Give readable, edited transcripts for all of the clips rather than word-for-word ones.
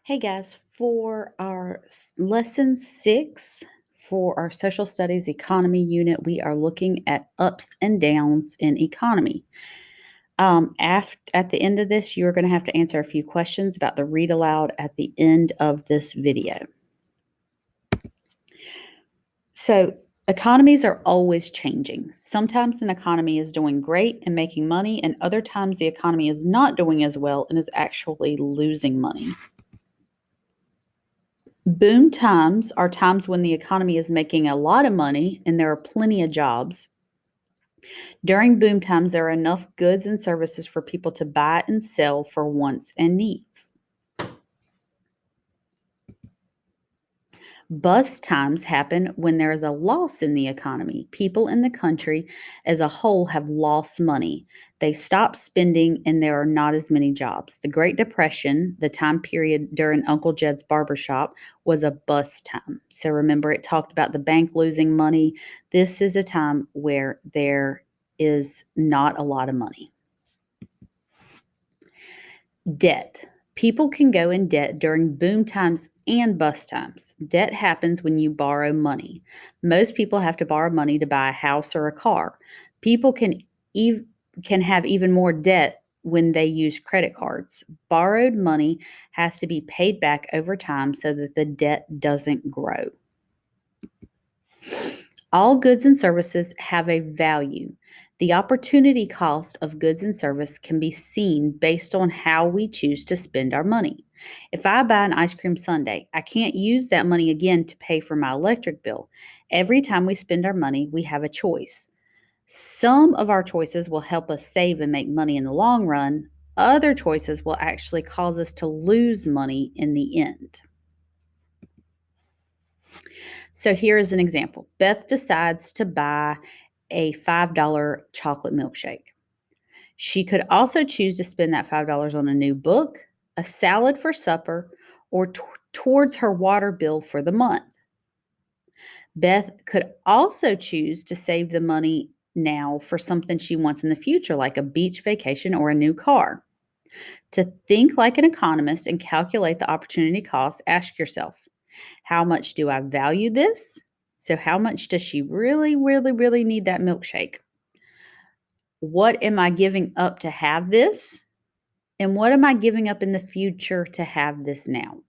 Hey guys, for our lesson 6 for our social studies economy unit, we are looking at ups and downs in economy. At the end of this, you're going to have to answer a few questions about the read aloud at the end of this video. So, economies are always changing. Sometimes an economy is doing great and making money, and other times the economy is not doing as well and is actually losing money. Boom times are times when the economy is making a lot of money and there are plenty of jobs. During boom times, there are enough goods and services for people to buy and sell for wants and needs. Bust times happen when there is a loss in the economy. People in the country as a whole have lost money. They stop spending and there are not as many jobs. The Great Depression, the time period during Uncle Jed's barbershop, was a bust time. So remember, it talked about the bank losing money. This is a time where there is not a lot of money. Debt. People can go in debt during boom times and bust times. Debt happens when you borrow money. Most people have to borrow money to buy a house or a car. People can have even more debt when they use credit cards. Borrowed money has to be paid back over time so that the debt doesn't grow. All goods and services have a value. The opportunity cost of goods and service can be seen based on how we choose to spend our money. If I buy an ice cream sundae, I can't use that money again to pay for my electric bill. Every time we spend our money, we have a choice. Some of our choices will help us save and make money in the long run. Other choices will actually cause us to lose money in the end. So here is an example. Beth decides to buy a $5 chocolate milkshake. She could also choose to spend that $5 on a new book, a salad for supper, or towards her water bill for the month. Beth could also choose to save the money now for something she wants in the future, like a beach vacation or a new car. To think like an economist and calculate the opportunity cost, ask yourself, how much do I value this? So, how much does she really, really, really need that milkshake? What am I giving up to have this? And what am I giving up in the future to have this now?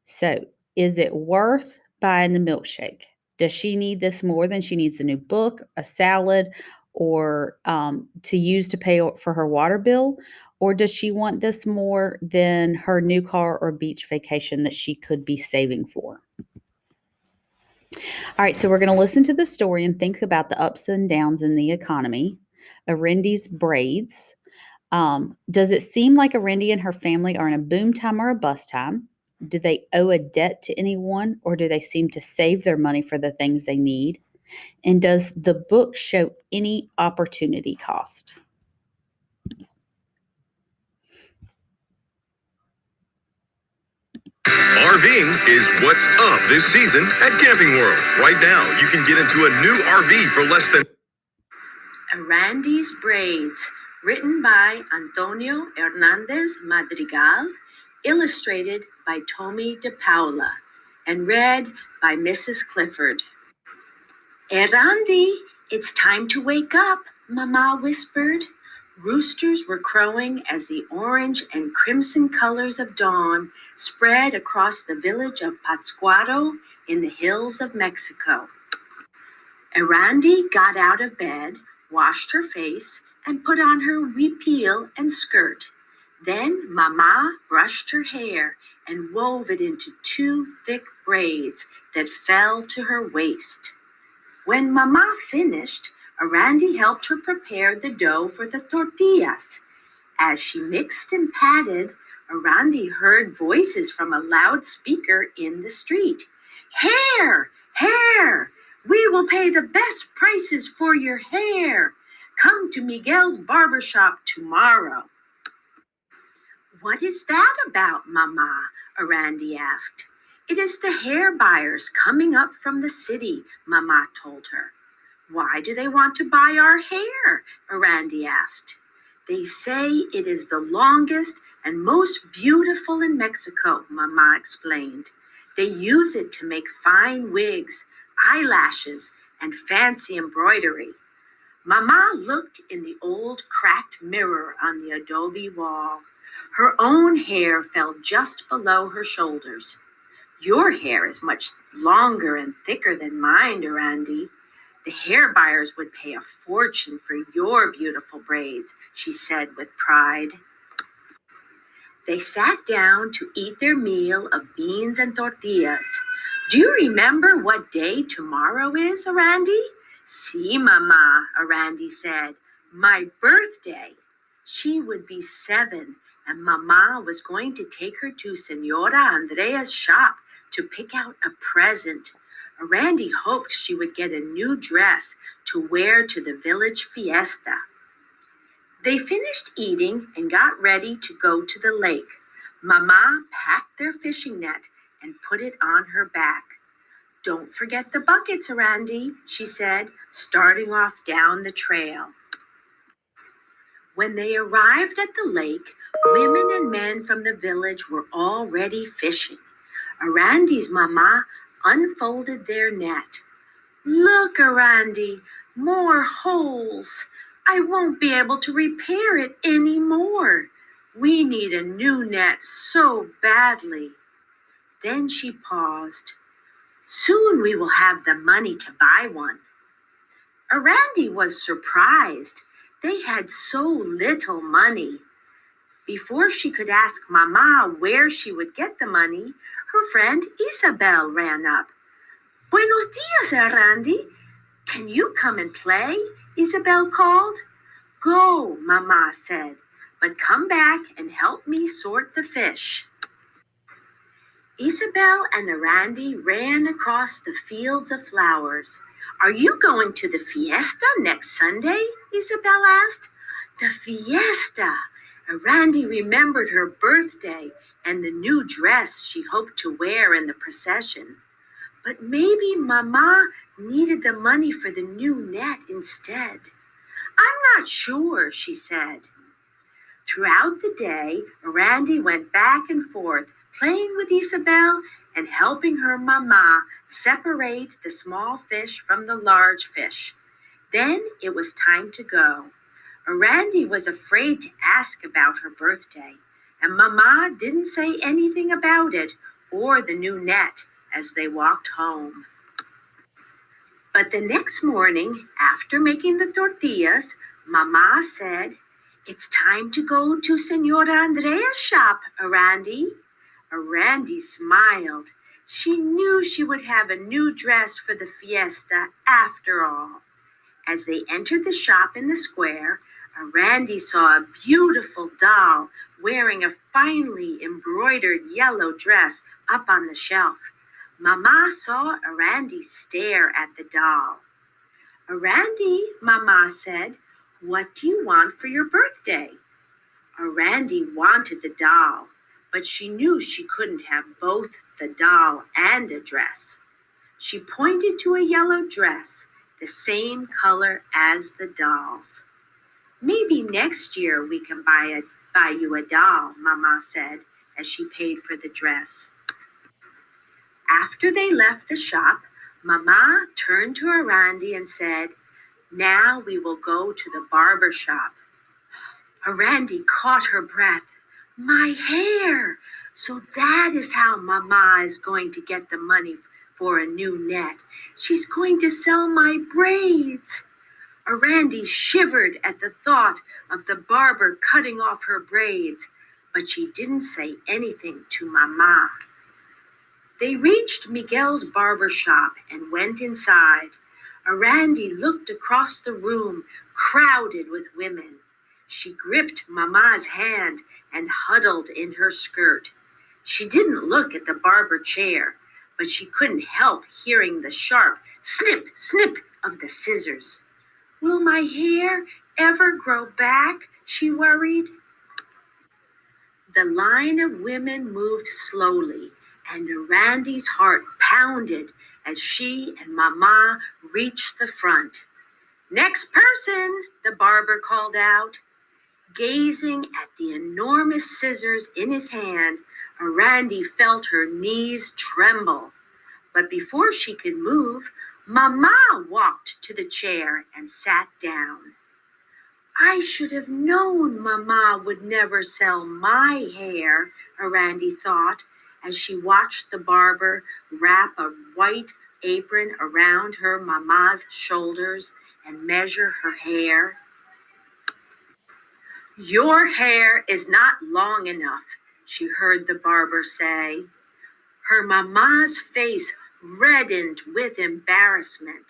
So, is it worth buying the milkshake? Does she need this more than she needs the new book, a salad, or to use to pay for her water bill? Or does she want this more than her new car or beach vacation that she could be saving for? All right, so we're going to listen to the story and think about the ups and downs in the economy. Arendi's braids. Does it seem like Arendi and her family are in a boom time or a bust time? Do they owe a debt to anyone, or do they seem to save their money for the things they need? And does the book show any opportunity cost? RVing is what's up this season at Camping World. Right now, you can get into a new RV for less than Arandi's Braids, written by Antonio Hernandez Madrigal, illustrated by Tommy DePaula, and read by Mrs. Clifford. Erandi, it's time to wake up, Mama whispered. Roosters were crowing as the orange and crimson colors of dawn spread across the village of Pátzcuaro in the hills of Mexico. Erandi got out of bed, washed her face, and put on her huipil and skirt. Then Mama brushed her hair and wove it into 2 thick braids that fell to her waist. When Mama finished, Erandi helped her prepare the dough for the tortillas. As she mixed and patted, Erandi heard voices from a loudspeaker in the street. Hair! Hair! We will pay the best prices for your hair. Come to Miguel's barbershop tomorrow. What is that about, Mama? Erandi asked. It is the hair buyers coming up from the city, Mama told her. Why do they want to buy our hair? Erandi asked. They say it is the longest and most beautiful in Mexico, Mama explained. They use it to make fine wigs, eyelashes, and fancy embroidery. Mama looked in the old cracked mirror on the adobe wall. Her own hair fell just below her shoulders. Your hair is much longer and thicker than mine, Durandi. The hair buyers would pay a fortune for your beautiful braids, she said with pride. They sat down to eat their meal of beans and tortillas. Do you remember what day tomorrow is, Arandi? Si, Mama, Arandi said. My birthday. She would be 7, and Mama was going to take her to Senora Andrea's shop to pick out a present. Arandi hoped she would get a new dress to wear to the village fiesta. They finished eating and got ready to go to the lake. Mama packed their fishing net and put it on her back. Don't forget the buckets, Arandi, she said, starting off down the trail. When they arrived at the lake, women and men from the village were already fishing. Arandi's mama unfolded their net. Look, Arandi, more holes. I won't be able to repair it anymore. We need a new net so badly. Then she paused. Soon we will have the money to buy one. Arandi was surprised. They had so little money. Before she could ask Mama where she would get the money, her friend Isabel ran up. Buenos dias, Arandi. Can you come and play? Isabel called. Go, Mama said, but come back and help me sort the fish. Isabel and Arandi ran across the fields of flowers. Are you going to the fiesta next Sunday? Isabel asked. The fiesta. Arandi remembered her birthday and the new dress she hoped to wear in the procession. But maybe Mama needed the money for the new net instead. I'm not sure, she said. Throughout the day, Arandi went back and forth, playing with Isabel and helping her Mama separate the small fish from the large fish. Then it was time to go. Arandi was afraid to ask about her birthday, and Mama didn't say anything about it or the new net as they walked home. But the next morning, after making the tortillas, Mama said, It's time to go to Senora Andrea's shop, Arandi. Arandi smiled. She knew she would have a new dress for the fiesta after all. As they entered the shop in the square, Arandi saw a beautiful doll wearing a finely embroidered yellow dress up on the shelf. Mama saw Arandi stare at the doll. Arandi, Mama said, what do you want for your birthday? Arandi wanted the doll, but she knew she couldn't have both the doll and a dress. She pointed to a yellow dress, the same color as the doll's. Maybe next year we can buy you a doll, Mama said as she paid for the dress. After they left the shop, Mama turned to Arandi and said, Now we will go to the barber shop. Arandi caught her breath. My hair! So that is how Mama is going to get the money for a new net. She's going to sell my braids. Arandi shivered at the thought of the barber cutting off her braids, but she didn't say anything to Mama. They reached Miguel's barber shop and went inside. Arandi looked across the room, crowded with women. She gripped Mama's hand and huddled in her skirt. She didn't look at the barber chair, but she couldn't help hearing the sharp snip, snip of the scissors. Will my hair ever grow back? She worried. The line of women moved slowly, and Arandi's heart pounded as she and Mama reached the front. Next person, the barber called out. Gazing at the enormous scissors in his hand, Randy felt her knees tremble. But before she could move, Mama walked to the chair and sat down. I should have known Mama would never sell my hair, Randy thought, as she watched the barber wrap a white apron around her Mama's shoulders and measure her hair. Your hair is not long enough, she heard the barber say. Her Mama's face reddened with embarrassment.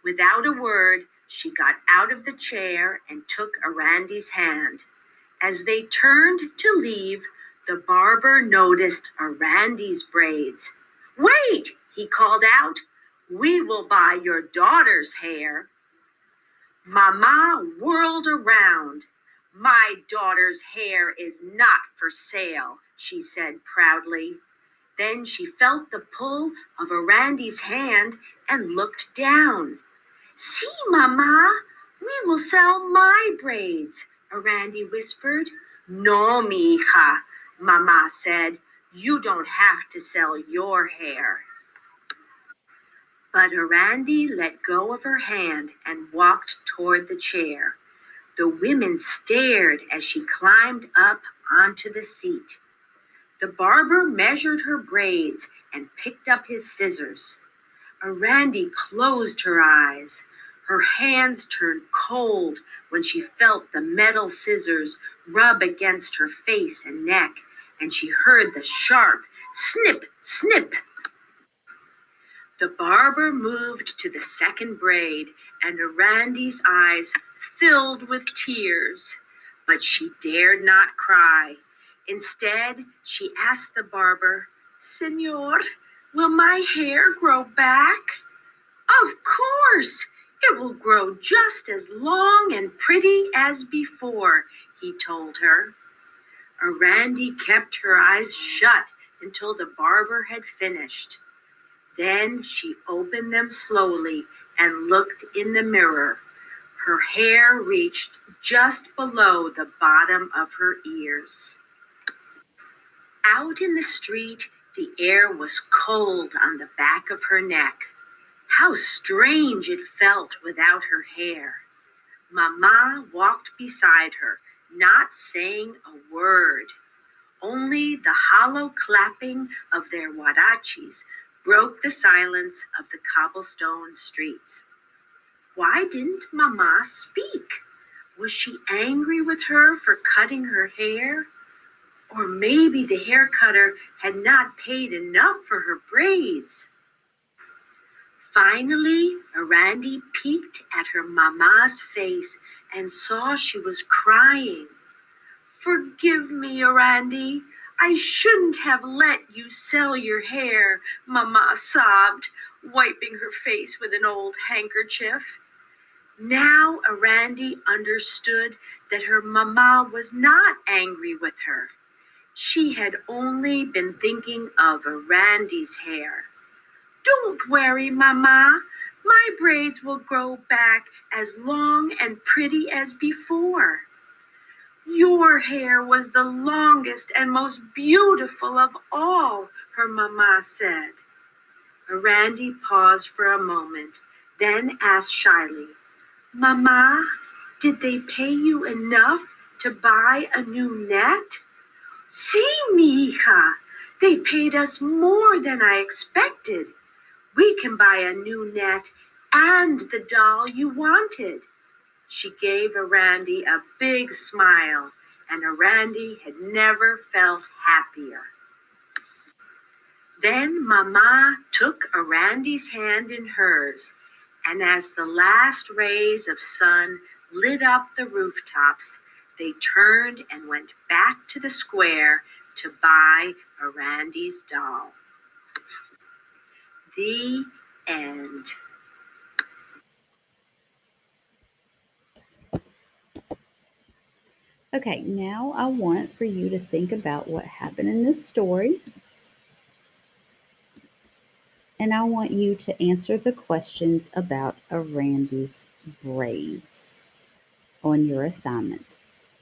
Without a word, she got out of the chair and took Randy's hand. As they turned to leave, the barber noticed Randy's braids. Wait, he called out. We will buy your daughter's hair. Mama whirled around. My daughter's hair is not for sale, she said proudly. Then she felt the pull of Randy's hand and looked down. See, Mama, we will sell my braids, Randy whispered. No, mija, Mama said. You don't have to sell your hair. But Randy let go of her hand and walked toward the chair. The women stared as she climbed up onto the seat. The barber measured her braids and picked up his scissors. Randy closed her eyes. Her hands turned cold when she felt the metal scissors rub against her face and neck, and she heard the sharp snip, snip. The barber moved to the second braid, and Randy's eyes filled with tears, but she dared not cry. Instead, she asked the barber, Senor, will my hair grow back? Of course, it will grow just as long and pretty as before, he told her. Randy kept her eyes shut until the barber had finished. Then she opened them slowly and looked in the mirror. Her hair reached just below the bottom of her ears. Out in the street, the air was cold on the back of her neck. How strange it felt without her hair. Mama walked beside her, not saying a word. Only the hollow clapping of their huarachis broke the silence of the cobblestone streets. Why didn't Mama speak? Was she angry with her for cutting her hair? Or maybe the hair cutter had not paid enough for her braids. Finally, Randy peeked at her Mama's face and saw she was crying. Forgive me, Randy. I shouldn't have let you sell your hair, Mama sobbed, wiping her face with an old handkerchief. Now Randy understood that her Mama was not angry with her. She had only been thinking of Randy's hair. Don't worry, Mama. My braids will grow back as long and pretty as before. Your hair was the longest and most beautiful of all, her Mama said. Randy paused for a moment, then asked shyly, Mama, did they pay you enough to buy a new net? Sí, mija, they paid us more than I expected. We can buy a new net and the doll you wanted. She gave Randy a big smile, and Randy had never felt happier. Then Mama took Randy's hand in hers, and as the last rays of sun lit up the rooftops, they turned and went back to the square to buy Randy's doll. The end. Okay, now I want for you to think about what happened in this story. And I want you to answer the questions about Randy's braids on your assignment.